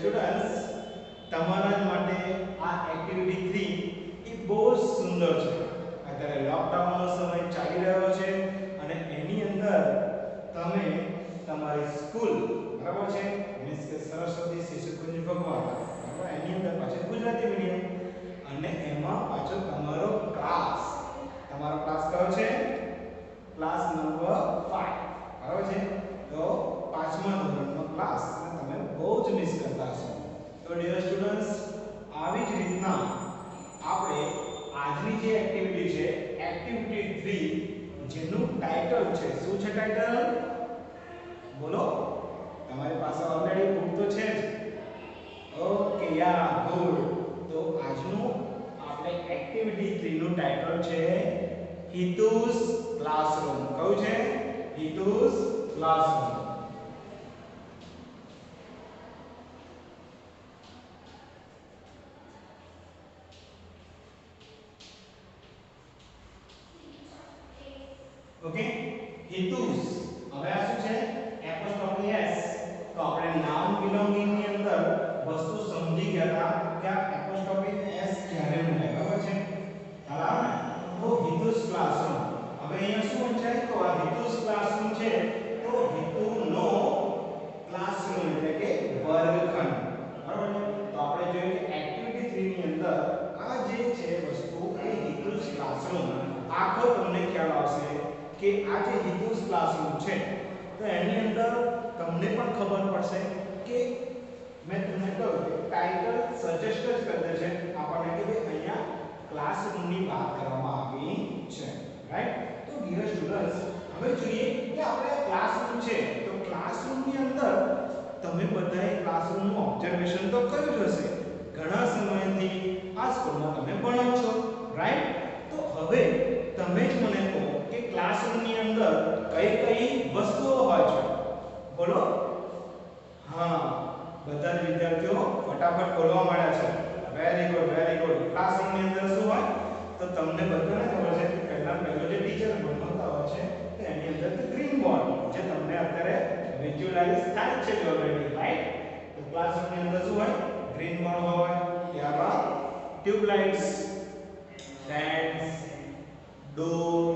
Students, તમારા માટે આ એક્ટિવિટી 3 એ બહુ સુંદર છે. અત્યારે લોકડાઉનનો સમય ચાલી રહ્યો છે અને એની અંદર તમે તમારી સ્કૂલ, બરાબર છે, મીન્સ કે સરસ્વતી શિશુકુંજ ભગવાન, બરાબર, એની અંદર પાછળ ગુજરાતી મીડિયમ અને એમાં પાછળ તમારો ક્લાસ કયો છે? ક્લાસ નંબર 5, બરાબર છે. તો 5મા ધોરણનો ક્લાસ તમે બહુ જ મિસ કરતા હશો. તો ડિયર સ્ટુડન્ટ્સ, આવી જ રીતના આપણે આજની જે એક્ટિવિટી છે, એક્ટિવિટી 3, જેનું ટાઇટલ છે, શું છે ટાઇટલ? બોલો. તમારી પાસે ઓલરેડી બુક તો છે જ. ઓકે, યા ગુડ. તો આજનું આપણે એક્ટિવિટી 3 નું ટાઇટલ છે હિતુસ ક્લાસરૂમ. કયું છે? હિતુસ ક્લાસરૂમ. ઓકે, હિતુસ. હવે આ શું છે? Apostrophe S. તો આપણે નાઉન બિલોંગિંગ ની અંદર વસ્તુ સમજી ગયા હતા કે આ એપોસ્ટ્રોફી એસ ક્યારે મુકાય, બરાબર છે? ખ્યાલ આવે ને? તો હિતુસ ક્લાસરૂમ. હવે અહીંયા શું વંચાય? તો આ હિતુસ ક્લાસરૂમ છે, તો હિતુનો ક્લાસરૂમ એટલે કે વર્ગખંડ, બરાબર છે? તો આપણે જોઈએ કે એક્ટિવિટી 3 ની અંદર આ જે છે વસ્તુ એ હિતુસ ક્લાસરૂમ. આખો તમને ખ્યાલ આવશે કે આ જે હિતુસ ક્લાસરૂમ છે, તો એની અંદર તમને પણ ખબર પડશે કે મેં તમને કહ્યું કે ટાઇટલ સજેસ્ટ જ કરી દે છે આપણને કે ભાઈ અહીંયા ક્લાસરૂમની વાત કરવામાં આવી છે, રાઈટ? તો ડિયર સ્ટુડન્ટ્સ, હવે જોઈએ કે આપણે ક્લાસરૂમ છે, તો ક્લાસરૂમની અંદર તમે બધાએ ક્લાસરૂમનું ઓબ્ઝર્વેશન તો કર્યું જ હશે. ઘણા સમયથી આ સ્કૂલમાં તમે ભણો છો, રાઈટ? તો હવે તમે જ મને કહો કે ક્લાસરૂમની અંદર કઈ કઈ વસ્તુઓ હોય છે? બોલો. હા, બધા જ વિદ્યાર્થીઓ ફટાફટ બોલવા માંડ્યા છે. Very good, very good. ક્લાસરૂમની અંદર શું હોય? તો તમને બધાને ખબર છે કે પહેલો જે ટીચર ભણાવતા હોય છે તો એની અંદર તો ગ્રીન બોર્ડ, જે તમને અત્યારે વિઝ્યુઅલાઇઝ થાય છે ઓલરેડી, રાઈટ? તો ક્લાસરૂમની અંદર શું હોય? ગ્રીન બોર્ડ હોય, ત્યારબાદ tubelights, fans, door,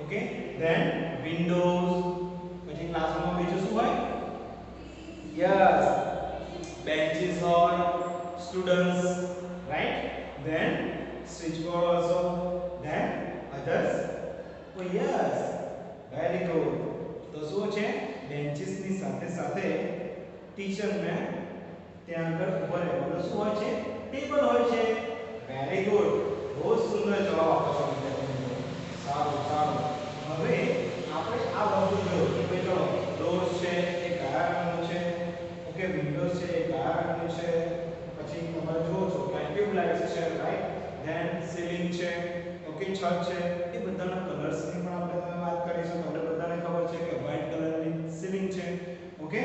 okay, then windows. પછી ક્લાસરૂમમાં બીજું શું હોય? યસ, benches હોય, students, right? Then switchboard also, then others. Oh yes, very good. તો શું છે? બેન્ચીસ ની સાથે સાથે ટીચર ને ત્યાં આગળ ઉભા રહેવાનું શું હોય છે? ટેબલ હોય છે. વેરી ગુડ, બહુ સુંદર જવાબ આપો છો વિદ્યાર્થીઓ. સારું, સારું. હવે આપણે આ વસ્તુ જોયો કે ભાઈ ચલો, ડોર્સ છે એ કયા રંગનું છે, ઓકે, વિન્ડોઝ છે એ કયા રંગનું છે, પછી તમે જુઓ છો કે ટ્યુબલાઇટ્સ છે, રાઈટ? ધેન સીલિંગ છે, ઓકે, છત છે, એ બધાના કલર્સ ની પણ આપણે વાત કરીશું. તમને બધાને ખબર છે કે વ્હાઇટ કલરની સીલિંગ છે, ઓકે.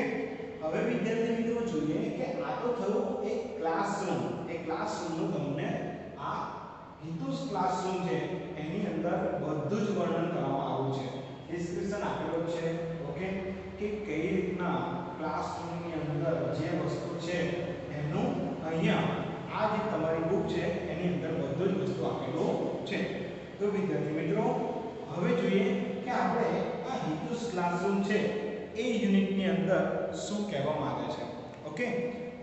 હવે વિદ્યાર્થી મિત્રો જોઈએ કે આ તો થયું એક ક્લાસરૂમ. એ ક્લાસરૂમનું તમને આ હિતુસ ક્લાસરૂમ છે એની અંદર બધું જ વર્ણન કરવામાં આવ્યું છે. ડિસ્ક્રિપ્શન આપેલું છે, ઓકે, કે કઈ રીતના ક્લાસરૂમની અંદર જે વસ્તુ છે એનું અહીંયા આ જે તમારી બુક છે એની અંદર બધું જ વસ્તુ આપેલું છે. તો વિદ્યાર્થી મિત્રો, હવે જોઈએ કે આપણે આ હિતુસ ક્લાસરૂમ છે એ યુનિટની અંદર શું કહેવા માંગે છે, ઓકે.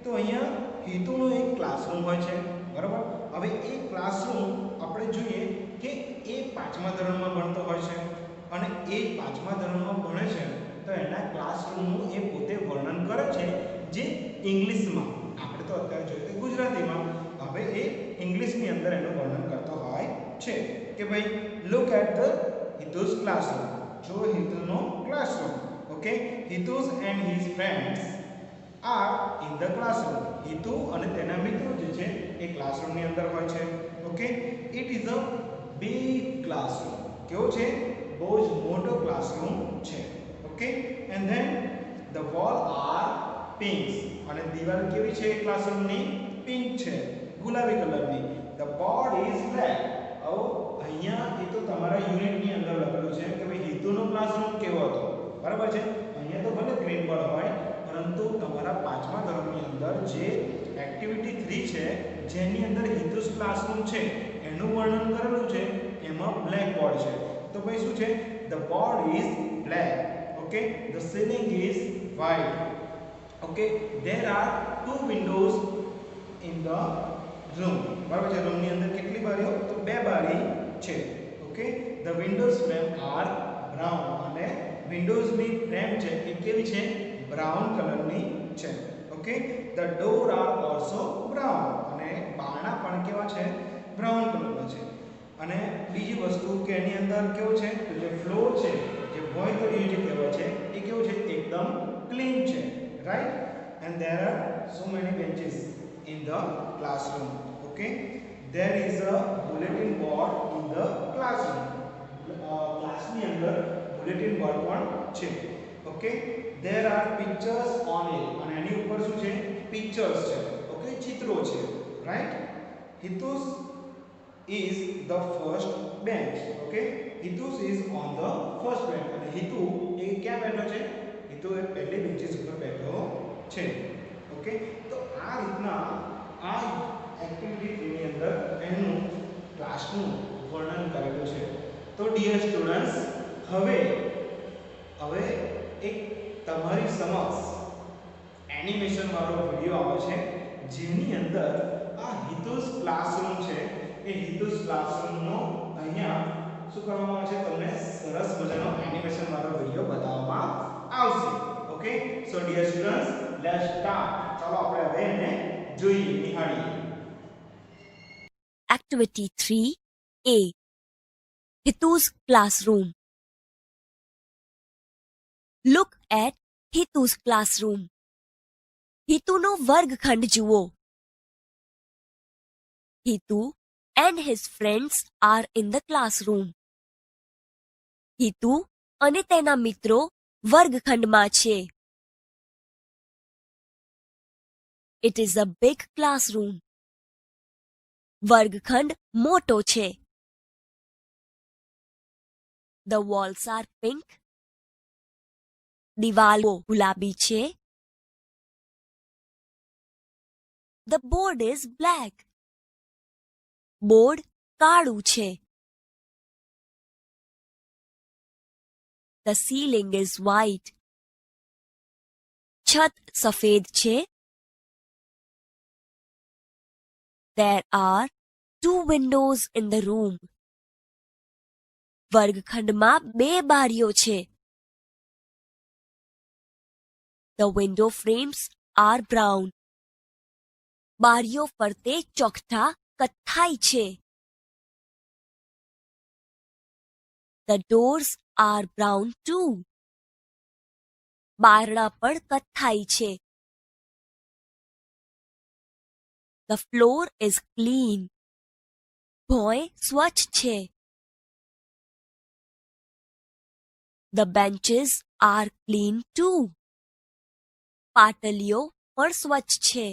તો અહીંયા હિતુનો એક ક્લાસરૂમ હોય છે, બરાબર. હવે એ ક્લાસરૂમ આપણે જોઈએ કે એ 5મા ધોરણમાં ભણતો હોય છે અને એ 5મા ધોરણમાં ભણે છે, તો એના ક્લાસરૂમનું એ પોતે વર્ણન કરે છે, જે ઇંગ્લિશમાં. આપણે તો અત્યારે જોઈએ તો ગુજરાતીમાં, હવે એ ઇંગ્લિશની અંદર એનું વર્ણન કરતો હોય છે કે ભાઈ look at the Hitu's classroom. જો હિતુનો classroom, okay. Hitu's and his friends are in the classroom. Hitu અને તેના મિત્રો જે છે એ ક્લાસરૂમની અંદર હોય છે, okay. It is a big classroom. કેવો છે? બહુ જ મોટો ક્લાસરૂમ છે, okay. And then the wall are pinks. અને દીવાલ કેવી છે ક્લાસરૂમની? પિંક છે, ગુલાબી કલરની. The board is black. હવે અહીંયા એ તો તમારા યુનિટની અંદર લખેલું છે કે ભાઈ હિતુનો ક્લાસરૂમ કેવો હતો, બરાબર છે? અહીંયા તો ભલે ગ્રીન બોર્ડ હોય, પરંતુ તમારા 5મા ધોરણની અંદર અંદર જે એક્ટિવિટી 3 છે જેની અંદર હિતુસ ક્લાસરૂમ છે એનું વર્ણન કરેલું છે એમાં બ્લેક બોર્ડ છે તો ભાઈ શું છે the board is black okay the ceiling is white okay there are two windows in the room બરાબર છે રૂમની અંદર કેટલી બારીઓ તો બે બારી છે okay the windows frame are brown અને વિન્ડોઝ ની ફ્રેમ છે એ કેવી છે બ્રાઉન કલરની છે okay the door are also brown અને બારણા પણ કેવા છે બ્રાઉન કલરના છે અને બીજી વસ્તુ કે એની અંદર કેવું છે તો જે ફ્લોર છે જે ભોંય તળિયું જે કહેવાય છે એ કેવું છે એકદમ ક્લીન છે right and there are so many benches in the classroom okay there is a bulletin board in the classroom class ની અંદર bulletin board પણ છે okay there are pictures on it અને એની ઉપર શું છે pictures છે okay ચિત્રો છે right Hitus is the first bench okay Hitus is on the first bench અને હિતુ એ ક્યાં બેઠો છે હિતુ એ પહેલી બેન્ચીસ ઉપર બેઠો છે ઓકે તો આ રીતના આ એક્ટિવિટી ની અંદર એનું ક્લાસનું વર્ણન કરેલું છે તો ડિયર સ્ટુડન્ટ્સ હવે એક તમારી સમક્ષ એનિમેશન વાળો વિડિયો આવે છે જેની અંદર આ હિતુસ ક્લાસરૂમ છે એ હિતુસ ક્લાસરૂમનો અહીંયા શું કરવામાં આવે છે તમને સરસ મજાનો એનિમેશન વાળો વિડિયો બતાવવામાં આવશે okay so dear students let's start ચાલો આપણે હવે એને જોઈએ નિહાળીએ Activity 3A Hitu's classroom. Look at Hitu's classroom. Hituનો વર્ગખંડ જુઓ. Hitu and his friends are in the classroom. Hitu અને તેના મિત્રો વર્ગખંડમાં છે. It is a big classroom. વર્ગખંડ મોટો છે. The walls are pink. દિવાલો ગુલાબી છે. The board is black. Board કાળું છે. The ceiling is white. છત સફેદ છે. There are two windows in the room. વર્ગખંડમાં બે બારીઓ છે. The window frames are brown. બારીઓ ફરતે ચોકઠા કથ્થાઈ છે. The doors are brown too. બારણા પણ કથ્થાઈ છે. The floor is clean. ભોંય સ્વચ્છ છે. The benches are clean too. પાટલીઓ પણ સ્વચ્છ છે.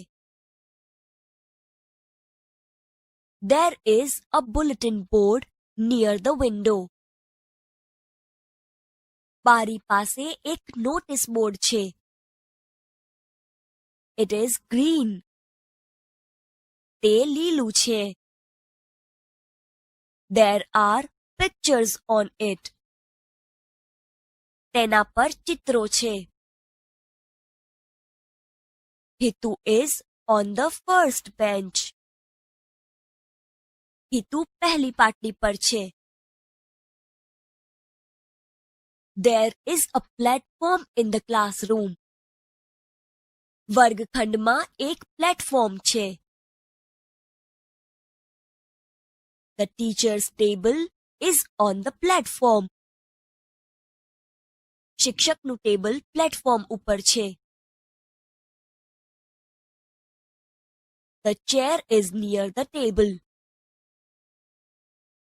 There is a bulletin board near the window. બારી પાસે એક નોટિસ બોર્ડ છે. It is green. તે લીલું છે. There are pictures on it. તેના પર ચિત્રો છે. Hitu is on the first bench. Hitu પહેલી પાટલી પર છે. There is a platform in the classroom. વર્ગખંડમાં એક પ્લેટફોર્મ છે. The teacher's table is on the platform. શિક્ષકનું ટેબલ પ્લેટફોર્મ ઉપર છે. The chair is near the table.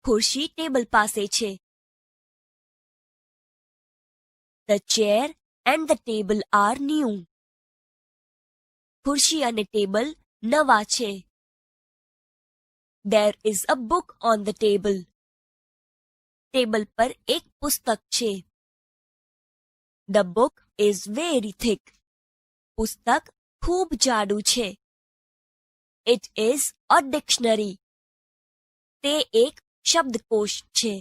ખુરશી ટેબલ પાસે છે. The chair and the table are new. ખુરશી અને ટેબલ નવા છે. There is a book on the table. Table પર એક પુસ્તક છે. The book is very thick. પુસ્તક ખૂબ જાડું છે. It is a dictionary. તે એક શબ્દકોશ છે.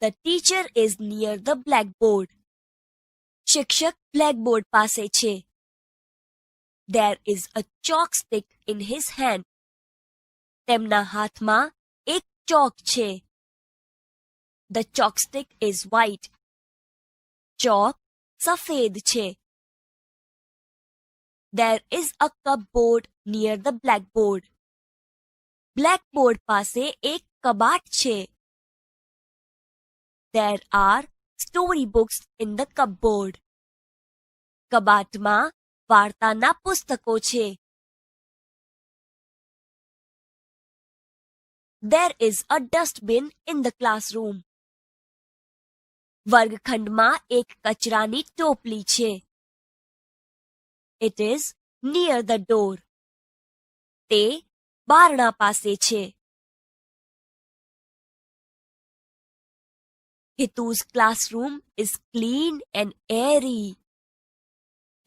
The teacher is near the blackboard. શિક્ષક બ્લેકબોર્ડ પાસે છે. There is a chalk stick in his hand. તેમના હાથમાં એક ચોક છે. The chalk stick is white. ચોક સફેદ છે. There is a cupboard near the blackboard. Blackboard પાસે એક કબાટ છે. There are storybooks in the cupboard. કબાટમાં વાર્તાના પુસ્તકો છે. There is a dustbin in the classroom. વર્ગખંડમાં એક કચરાની ટોપલી છે. It is near the door. તે બારણા પાસે છે. Hitu's classroom is clean and airy.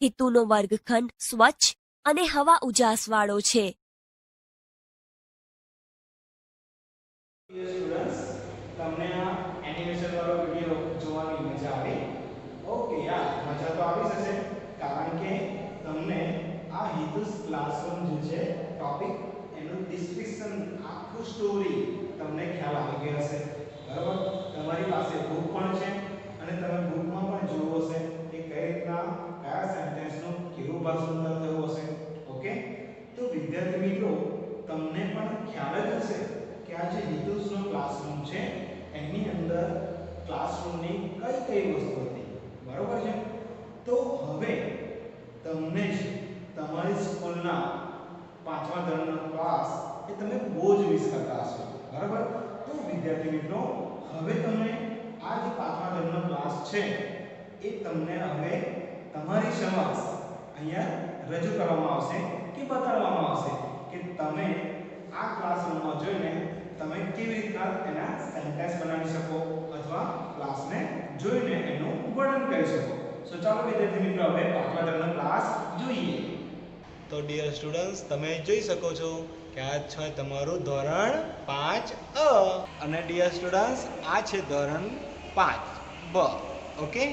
હિતુનો વર્ગખંડ સ્વચ્છ અને હવા ઉજાસવાળો છે. સ્ટુડન્ટ્સ, તમને આ એનિમેશન વાળો વિડિયો જોવાની મજા આવી? ઓકે યાર, મજા તો આવી જશે કારણ કે તમને આ હિતુસ ક્લાસરૂમ જે છે ટોપિક એનું ડિસ્ક્રિપ્શન આખું સ્ટોરી તમને ખ્યાલ આવી ગયો હશે. બરાબર? તમારી પાસે બુક પણ છે અને તમે બુકમાં પણ જોયું હશે કે કઈ રીતના કયા સેન્ટેન્સનું કેવું ભાષાંતર થયું હશે. ઓકે? તો વિદ્યાર્થી મિત્રો, તમને પણ ખ્યાલ જ હશે કે આ જે હિતુસનો ક્લાસરૂમ છે એની અંદર ક્લાસરૂમની કઈ કઈ વસ્તુ હતી. બરોબર છે? તો હવે તમને જ તમારી સ્કૂલના 5મા ધોરણનો ક્લાસ એ તમે બહુ જ મિસ કરતા હશો. બરાબર? તો વિદ્યાર્થી મિત્રો, હવે તમે આ જે 5મા ધોરણનો ક્લાસ છે એ તમને હવે તમારી સમક્ષ અહીંયા રજૂ કરવામાં આવશે કે બતાડવામાં આવશે કે તમે આ ક્લાસરૂમમાં જોઈને તમે કેવી રીતના એના સેન્ટેન્સ બનાવી શકો અથવા ક્લાસને જોઈને એનું વર્ણન કરી શકો. સો ચાલો વિદ્યાર્થી મિત્રો, હવે 5મા ધોરણનો ક્લાસ જોઈએ. તો ડિયર સ્ટુડન્ટ્સ, તમે જોઈ શકો છો કે આ છે તમારું ધોરણ 5A અને ડિયર સ્ટુડન્ટ્સ આ છે ધોરણ 5B. ઓકે?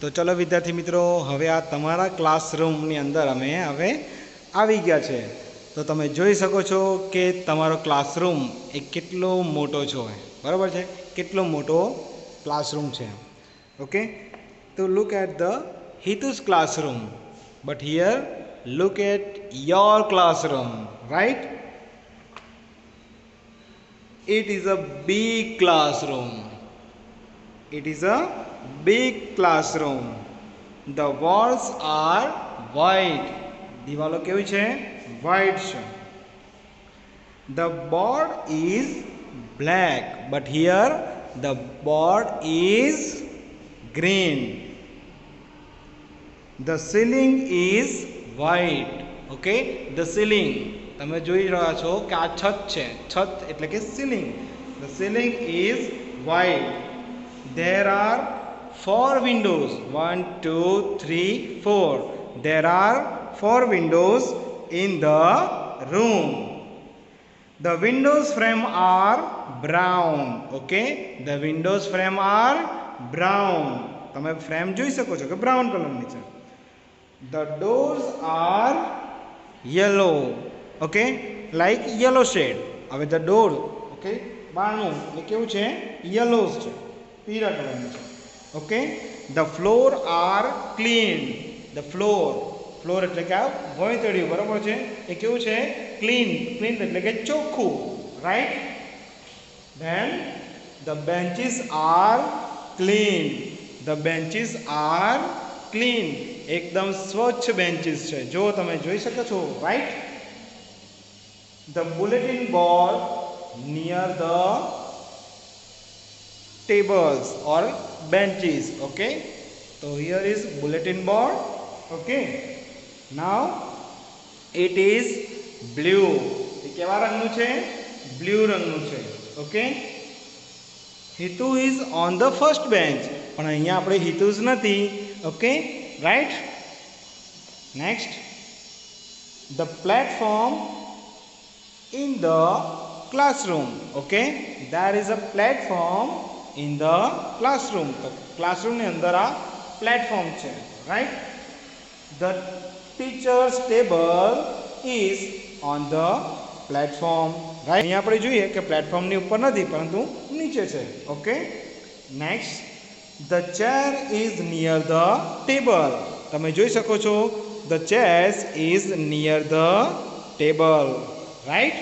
તો ચલો વિદ્યાર્થી મિત્રો, હવે આ તમારા ક્લાસરૂમની અંદર અમે હવે આવી ગયા છે. તો તમે જોઈ શકો છો કે તમારો ક્લાસરૂમ એ કેટલો મોટો છે. બરાબર છે? કેટલો મોટો ક્લાસરૂમ છે. ઓકે? તો look at the Hitu's classroom, but here look at your classroom, right? It is a big classroom. It is a big classroom. The walls are white. દીવાલો કેવી છે? White છે. The board is black, but here the board is green. The ceiling is white. Okay? The ceiling, તમે જોઈ રહ્યા છો કે આ છત છે. છત એટલે કે ceiling. The ceiling is white. There are 4 windows. 1 2 3 4. There are 4 windows in the room. The windows frame are brown. Okay? The windows frame are brown. તમે ફ્રેમ જોઈ શકો છો કે બ્રાઉન કલરની છે. The doors are yellow. Okay? Like yellow shade. હવે the door, okay? બારણું એ કેવું છે? Yellows છે. પીળા કલરનું છે. Okay? The floor are clean. The floor એટલે કે આ ભોંયતળિયું. બરાબર છે? એ કેવું છે? Clean એટલે કે ચોખ્ખું. Right? Then the benches are clean. The benches are clean. એકદમ સ્વચ્છ બેન્ચીસ છે. જો તમે જોઈ શકો છો. Right? The bulletin board near the tables or benches. Okay? So here is bulletin board. Okay? Now it is blue. એ કેવા રંગનું છે? બ્લુ રંગનું છે. Okay? Hitu is on the first bench. પણ અહીંયા આપણે હિતુસ નથી. Okay? Right? Next, the platform in the classroom. Okay, there is a platform in the classroom. તો ક્લાસરૂમની અંદર આ પ્લેટફોર્મ છે, right? The teacher's table is on the platform, right? અહીંયા આપણે જોઈએ કે પ્લેટફોર્મની ઉપર નથી પરંતુ નીચે છે. Okay, next, the chair is near the table. તમે જોઈ શકો છો the chairs is near the table, right?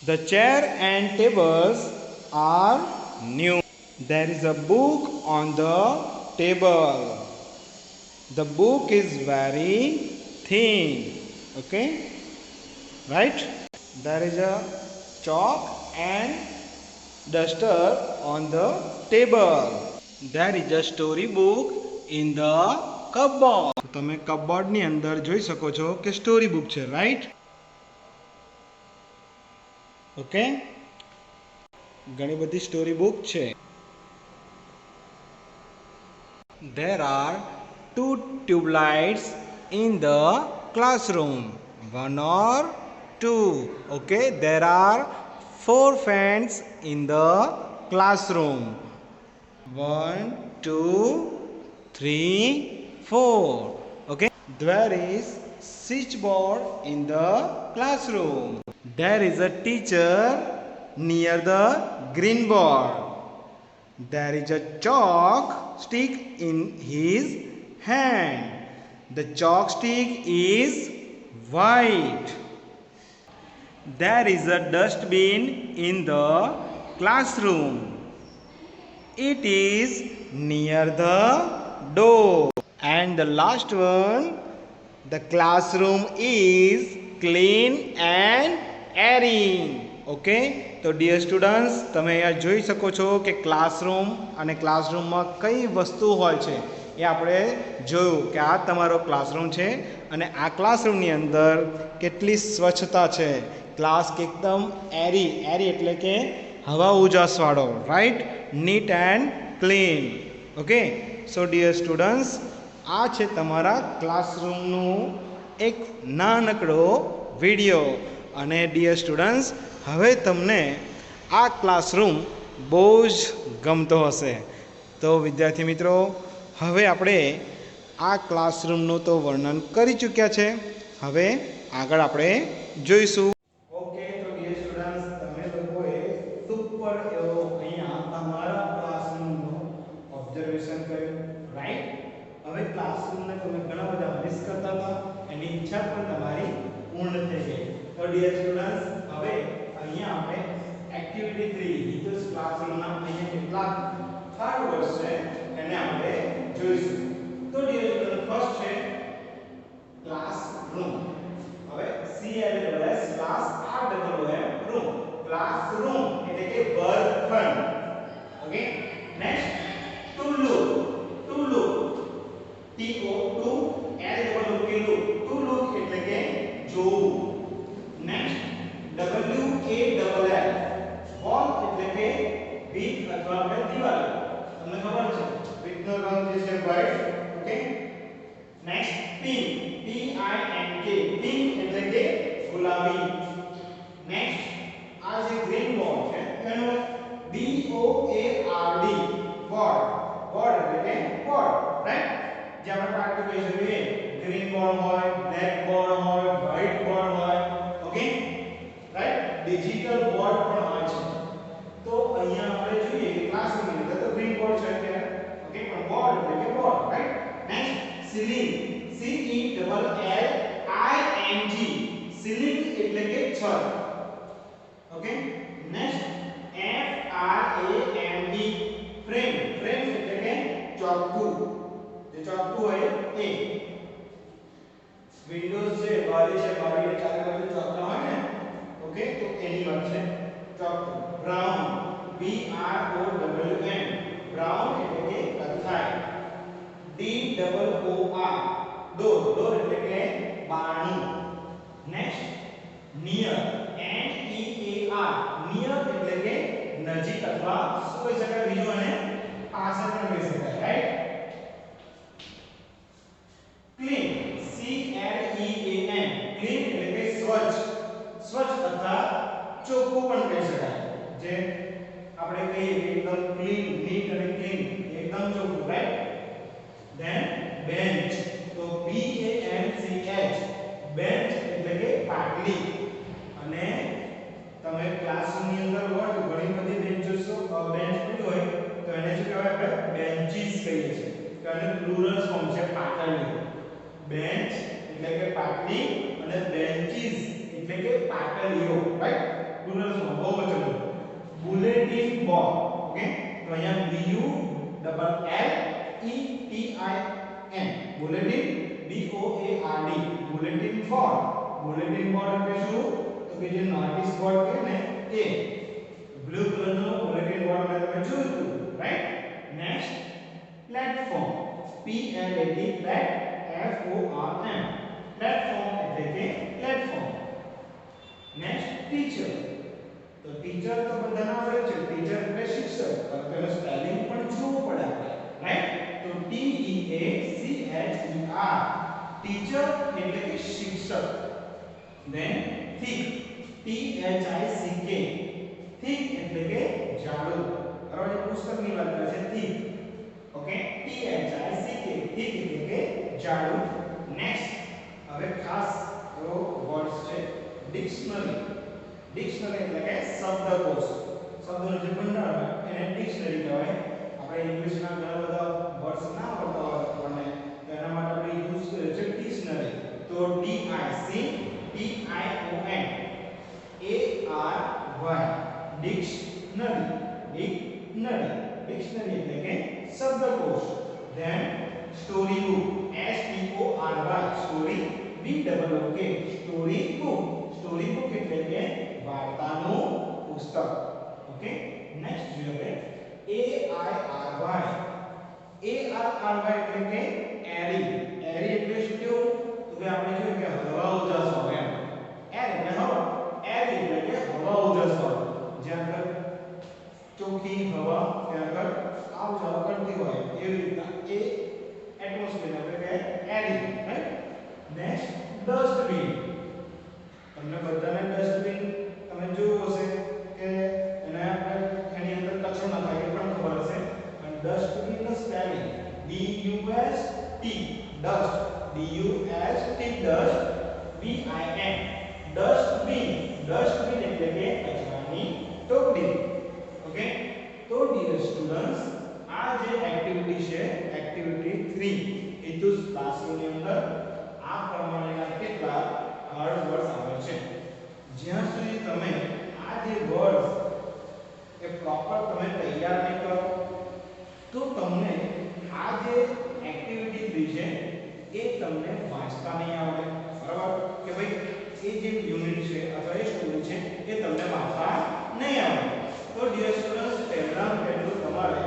The chair and tables are new. There is a book on the table. The book is very thin. Okay, right? There is a chalk and duster on the table. There is a story book in the cupboard. તમે કપબોર્ડની અંદર જોઈ શકો છો કે story book છે, right? Okay, ઘણી બધી story book છે. There are 2 tube lights in the classroom. 1 or 2. Okay, there are 4 fans in the classroom. 1, 2, 3, 4. Okay, there is switchboard in the classroom. There is a teacher near the green board. There is a chalk stick in his hand. The chalk stick is white. There is a dustbin in the classroom. It is near the door. And the last one, the classroom is clean and airy. Okay, તો dear students, તમે અહીંયા જોઈ શકો છો કે classroom અને ક્લાસરૂમમાં કઈ વસ્તુ હોય છે એ આપણે જોયું કે આ તમારો ક્લાસરૂમ છે અને આ ક્લાસરૂમની અંદર કેટલી સ્વચ્છતા છે. ક્લાસ એકદમ એરી એટલે કે હવા ઉજાસવાળો, right? Neat and clean. Okay, so dear students, આ છે તમારા ક્લાસરૂમનું એક નાનકડો વિડીયો. અને ડિયર સ્ટુડન્ટ્સ, હવે તમને આ ક્લાસરૂમ બહુ જ ગમતો હશે. તો વિદ્યાર્થી મિત્રો, હવે આપણે આ ક્લાસરૂમનું તો વર્ણન કરી ચૂક્યા છે. હવે આગળ આપણે જોઈશું. ઓકે, તો ડિયર સ્ટુડન્ટ્સ, તમે લોકોએ સુપર એવો અહીંયા તમારા ક્લાસરૂમનું ઓબ્ઝર્વેશન કર્યું, રાઈટ? હવે ક્લાસરૂમને તમે ઘણા બધા મિસ કરતા હતા, એની ઈચ્છા પણ તમારી પૂર્ણ થઈ ગઈ. તો ડિયર સ્ટુડન્ટ્સ, હવે અહીંયા આપણે એક્ટિવિટી 3 હિતોસ ક્લાસરૂમના અહીંયા કેટલાક થર્ડ વર્ડ્સ છે એને આપણે જોઈશું. તો ડિયર સ્ટુડન્ટ, ફર્સ્ટ છે ક્લાસરૂમ. હવે CLAS class ROOM room, classroom એટલે કે વર્ગખંડ. Okay, next, to look. To look, TO2 LOOK, to look એટલે કે જોવું. નેક્સ્ટ, WALL, વોલ એટલે કે ભીત અથવા આપણે દીવાલ. તમને ખબર છે ભીતનો રંગ જે છે white. Okay, next, pink, PINK, pink એટલે કે ગુલાબી. નેક્સ્ટ, આ જે ગ્રીન બોર્ડ છે એનો BOARD, બોર્ડ. બોર્ડ એટલે કે બોર્ડ, રાઈટ? જે આપણે પાઠ્ય કહી શકીએ ગ્રીન બોર્ડ હોય, બ્લેક બોર્ડ હોય, વ્હાઈટ બોર્ડ હોય. Okay, right? ડિજિટલ બોર્ડ પણ હોય છે. તો અહીંયા આપણે જોઈએ કે ક્લાસરૂમની અંદર તો ગ્રીન બોર્ડ છે અત્યારે. ઓકે, પણ બોર્ડ એટલે કે board, right? Next, ceiling, CELLING, ceiling એટલે કે છત. Okay, next, FRAME, frame, frame એટલે કે ચોકઠું, જે ચોકઠું હોય એ. વિન્ડોઝ છે, બારી છે, બારીને ચારે બાજુ ચોકઠા હોય ને, ઓકે, તો એની વાત છે ચોકઠું. બ્રાઉન, BROWN, બ્રાઉન એટલે કે કથ્થાઈ. DOOR, ડોર, ડોર એટલે કે બારણું. નેક્સ્ટ, નિયર, NEAR, નિયર એટલે કે નજીક અથવા શું કહી શકાય બીજું, અને પાસે પણ કહી શકાય, રાઈટ? ક્લીન, CLEAN ક્લીન એટલે કે સ્વચ્છ, સ્વચ્છ અથવા ચોખ્ખું પણ કહી શકાય. જે આપણે કહીએ કે એકદમ ક્લીન, નીટ અને ક્લીન, એકદમ ચોખ્ખું, રાઈટ? ધેન બેન્ચ, તો BANCH, બેન્ચ એટલે કે પાટલી. અને તમે ક્લાસરૂમની અંદર હોય તો ઘણી બધી બેન્ચ જોશો, બેન્ચ પડી હોય તો એને શું કહેવાય? આપણે બેન્ચીસ કહીએ છીએ. તો આને પ્લુરલ ફોર્મ છે પાટલીઓ. બેન્ચ એટલે કે પાટલી અને બેન્ચીસ એટલે કે પાટલીઓ, રાઈટ? પ્લુરલ ફોર્મ, બહુવચન. Bulletin board, okay? તો અહીંયા BULLETIN, bulletin, BOARD, bulletin board. Bulletin board એટલે શું? તો કે જે નોટિસ બોર્ડ કે ને એ બ્લુ કલરનો બુલેટિન બોર્ડ મેં તમે જોયું હતું, right? Next platform, PLATFORM, platform એટલે કે પ્લેટફોર્મ. નેક્સ્ટ ટીચર, તો ટીચર તો બધાને આવડે છે, ટીચર એટલે શિક્ષક, પણ તેનું સ્પેલિંગ પણ જોવું પડે આપણે, રાઈટ? તો TEACHER, ટીચર એટલે કે શિક્ષક. ધેન થીક, THICK, થીક એટલે કે જાડું. બરાબર? પુસ્તકની વાત કરે છે થીક, ઓકે? THICK, થીક એટલે કે જાડું. નેક્સ્ટ હવે ખાસ એવો વર્ડ છે ડિક્શનરી. ડિક્શનરી એટલે કે શબ્દકોશ. શબ્દોનો જે ભંડાર હોય એને ડિક્શનરી કહેવાય. આપણે ઇંગ્લિશના ઘણા બધા વર્ડ્સ ના આવડતા હોય આપણને, તો એના માટે આપણે યુઝ કરીએ છીએ ડિક્શનરી. તો DICTION ડિક્શનરી, ડિક્શનરી એટલે કે શબ્દકોશ. Then story book, STORY, BOOK, story book. Story book એટલે કે વાર્તાનું પુસ્તક, ઓકે? નેક્સ્ટ જોઈએ ARRY એટલે કે એરી. એરી એટલે શું કેવું? તો કે આપણે જોઈએ કે હવા ઉજાસ હોય એમ. એર એટલે હવા, એરી એટલે કે હવા ઉજાસ હોય. જ્યાં આગળ ચોખ્ખી હવા, ત્યાં આગળ આવ જાવ કરતી હોય એવી રીતના એ એટમોસ્ફિયર એટલે કે એરી, રાઈટ? Next dustbin. તમને બધાને ડસ્ટબિન તમે જોયું હશે કે એને આપણે એની અંદર કચરો ન થાય એ પણ ખબર હશે. અને ડસ્ટબિન નો spelling DUST, dust, DUST, dust, BIN, dustbin. Dustbin એટલે કે કચરાની ટોપલી, ઓકે? તો ડિયર સ્ટુડન્ટ્સ, આ જે એક્ટિવિટી છે, એક્ટિવિટી 3 હિતુસ ક્લાસરૂમની અંદર આ પ્રમાણેના કેટલા હાર્ડ વર્ડ્સ આવે છે. જ્યાં સુધી તમે આ જે વર્ડ્સ એ પ્રોપર તમે તૈયાર નહીં કરો તો તમને આ જે એક્ટિવિટી 3 છે એ તમને વાંચતા નહીં આવડે. બરાબર? કે ભાઈ એ જે યુનિટ છે અથવા એ સ્ટોરી છે એ તમને વાંચતા નહીં આવડે. તો ડિયર સ્ટુડન્ટ્સ, પહેલા તમારે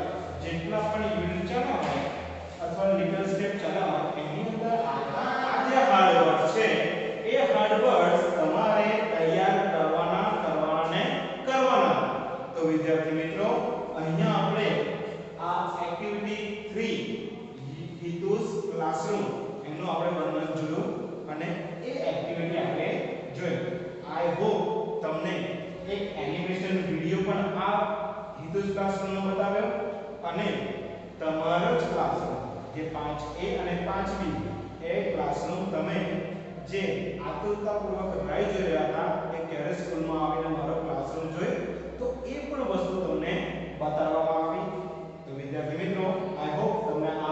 જેટલા પણ યુનિટ ચલાવો અથવા લિટલ સ્ટેપ ચલાવો એની અંદર આ જે હાર્ડ વર્ડ છે એ હાર્ડ વર્ડ્સ તમારે તૈયાર કરવાના. તો વિદ્યાર્થી મિત્રો, અહીંયા આપણે આ એક્ટિવિટી 3 હિતુસ ક્લાસરૂમ એનું આપણે વર્ણન જોયું અને એ એક્ટિવિટી આપણે જોઈ. આઈ હોપ તમને એક એનિમેશન વિડિયો પણ આ હિતુસ ક્લાસરૂમનો બતાવ્યો અને તમારો જ ક્લાસરૂમ જે 5A અને 5B એ ક્લાસરૂમ તમે જે આતુરતાપૂર્વક રાહ જોઈ રહ્યા હતા કે ક્યારે સ્કૂલમાં આવીને મારો ક્લાસરૂમ જોઈ, તો એ પણ વસ્તુ તમને બતાવવામાં આવી. તો વિદ્યાર્થી મિત્રો, આઈ હોપ તમને આ